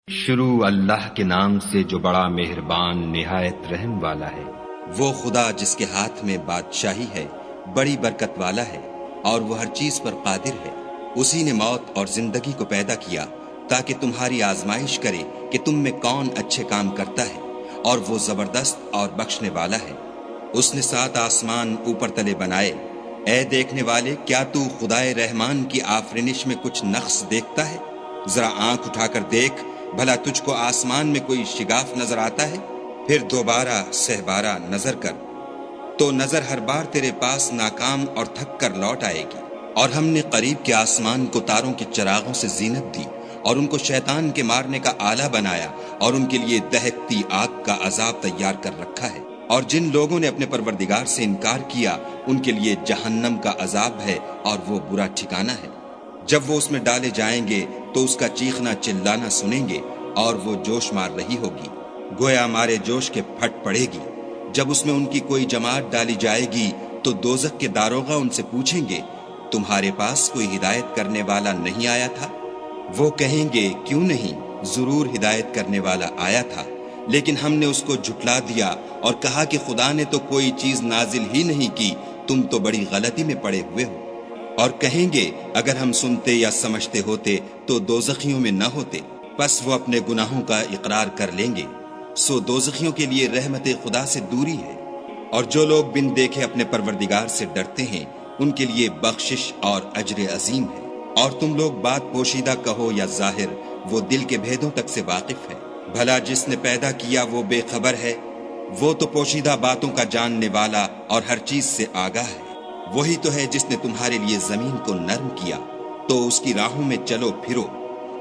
شروع اللہ کے نام سے جو بڑا مہربان نہایت رحم والا ہے۔ وہ خدا جس کے ہاتھ میں بادشاہی ہے، بڑی برکت والا ہے اور وہ ہر چیز پر قادر ہے۔ اسی نے موت اور زندگی کو پیدا کیا تاکہ تمہاری آزمائش کرے کہ تم میں کون اچھے کام کرتا ہے، اور وہ زبردست اور بخشنے والا ہے۔ اس نے 7 آسمان اوپر تلے بنائے۔ اے دیکھنے والے، کیا تو خدائے رحمان کی آفرینش میں کچھ نقص دیکھتا ہے؟ ذرا آنکھ اٹھا کر دیکھ، بھلا تجھ کو آسمان میں کوئی شگاف نظر آتا ہے؟ پھر دوبارہ سہبارہ نظر کر تو نظر ہر بار تیرے پاس ناکام اور تھک کر لوٹ آئے گی۔ اور ہم نے قریب کے آسمان کو تاروں کے چراغوں سے زینت دی، اور ان کو شیطان کے مارنے کا آلہ بنایا، اور ان کے لیے دہکتی آگ کا عذاب تیار کر رکھا ہے۔ اور جن لوگوں نے اپنے پروردگار سے انکار کیا، ان کے لیے جہنم کا عذاب ہے، اور وہ برا ٹھکانہ ہے۔ جب وہ اس میں ڈالے جائیں گے تو اس کا چیخنا چلانا سنیں گے، اور وہ جوش مار رہی ہوگی، گویا مارے جوش کے پھٹ پڑے گی۔ جب اس میں ان کی کوئی جماعت ڈالی جائے گی تو دوزخ کے داروغہ ان سے پوچھیں گے، تمہارے پاس کوئی ہدایت کرنے والا نہیں آیا تھا؟ وہ کہیں گے، کیوں نہیں، ضرور ہدایت کرنے والا آیا تھا، لیکن ہم نے اس کو جھٹلا دیا اور کہا کہ خدا نے تو کوئی چیز نازل ہی نہیں کی، تم تو بڑی غلطی میں پڑے ہوئے ہو۔ اور کہیں گے، اگر ہم سنتے یا سمجھتے ہوتے تو دوزخیوں میں نہ ہوتے۔ پس وہ اپنے گناہوں کا اقرار کر لیں گے، سو دوزخیوں کے لیے رحمت خدا سے دوری ہے۔ اور جو لوگ بن دیکھے اپنے پروردگار سے ڈرتے ہیں، ان کے لیے بخشش اور اجر عظیم ہے۔ اور تم لوگ بات پوشیدہ کہو یا ظاہر، وہ دل کے بھیدوں تک سے واقف ہے۔ بھلا جس نے پیدا کیا وہ بے خبر ہے؟ وہ تو پوشیدہ باتوں کا جاننے والا اور ہر چیز سے آگاہ ہے۔ وہی تو ہے جس نے تمہارے لیے زمین کو نرم کیا، تو اس کی راہوں میں چلو پھرو،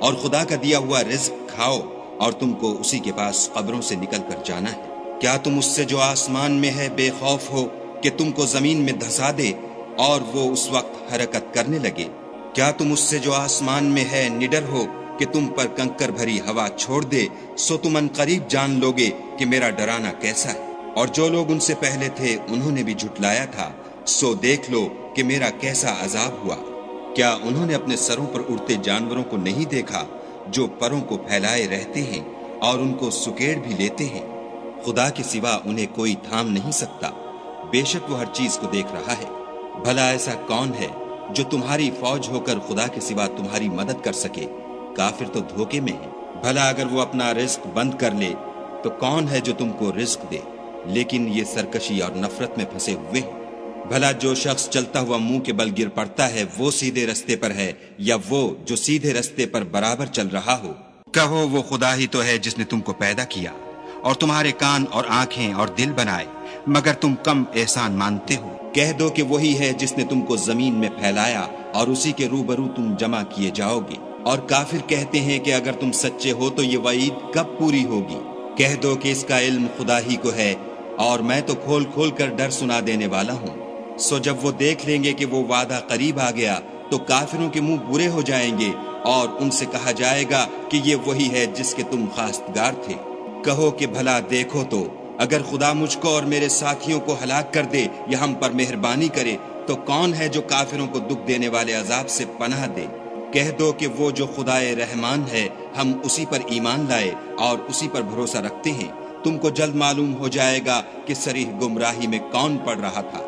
اور خدا کا دیا ہوا رزق کھاؤ، اور تم کو اسی کے پاس قبروں سے نکل کر جانا ہے۔ کیا تم اس سے جو آسمان میں ہے بے خوف ہو کہ تم کو زمین میں دھسا دے اور وہ اس وقت حرکت کرنے لگے؟ کیا تم اس سے جو آسمان میں ہے نڈر ہو کہ تم پر کنکر بھری ہوا چھوڑ دے؟ سو تم ان قریب جان لوگے کہ میرا ڈرانا کیسا ہے۔ اور جو لوگ ان سے پہلے تھے انہوں نے بھی جھٹلایا تھا، سو دیکھ لو کہ میرا کیسا عذاب ہوا۔ کیا انہوں نے اپنے سروں پر اڑتے جانوروں کو نہیں دیکھا جو پروں کو پھیلائے رہتے ہیں اور ان کو سکیڑ بھی لیتے ہیں؟ خدا کے سوا انہیں کوئی تھام نہیں سکتا، بے شک وہ ہر چیز کو دیکھ رہا ہے۔ بھلا ایسا کون ہے جو تمہاری فوج ہو کر خدا کے سوا تمہاری مدد کر سکے؟ کافر تو دھوکے میں ہے۔ بھلا اگر وہ اپنا رزق بند کر لے تو کون ہے جو تم کو رزق دے؟ لیکن یہ سرکشی اور نفرت میں پھنسے ہوئے ہیں۔ بھلا جو شخص چلتا ہوا منہ کے بل گر پڑتا ہے وہ سیدھے رستے پر ہے، یا وہ جو سیدھے رستے پر برابر چل رہا ہو؟ کہو، وہ خدا ہی تو ہے جس نے تم کو پیدا کیا اور تمہارے کان اور آنکھیں اور دل بنائے، مگر تم کم احسان مانتے ہو۔ کہہ دو کہ وہی ہے جس نے تم کو زمین میں پھیلایا اور اسی کے روبرو تم جمع کیے جاؤ گے۔ اور کافر کہتے ہیں کہ اگر تم سچے ہو تو یہ وعید کب پوری ہوگی؟ کہہ دو کہ اس کا علم خدا ہی کو ہے، اور میں تو کھول کھول کر ڈر سنا دینے والا ہوں۔ سو جب وہ دیکھ لیں گے کہ وہ وعدہ قریب آ گیا تو کافروں کے منہ برے ہو جائیں گے، اور ان سے کہا جائے گا کہ یہ وہی ہے جس کے تم خواستگار تھے۔ کہو کہ بھلا دیکھو تو، اگر خدا مجھ کو اور میرے ساتھیوں کو ہلاک کر دے یا ہم پر مہربانی کرے تو کون ہے جو کافروں کو دکھ دینے والے عذاب سے پناہ دے؟ کہہ دو کہ وہ جو خدائے رحمان ہے، ہم اسی پر ایمان لائے اور اسی پر بھروسہ رکھتے ہیں۔ تم کو جلد معلوم ہو جائے گا کہ صریح گمراہی میں کون پڑ رہا تھا۔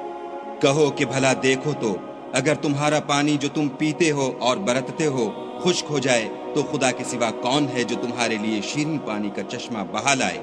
کہو کہ بھلا دیکھو تو، اگر تمہارا پانی جو تم پیتے ہو اور برتتے ہو خشک ہو جائے تو خدا کے سوا کون ہے جو تمہارے لیے شیریں پانی کا چشمہ بہا لائے؟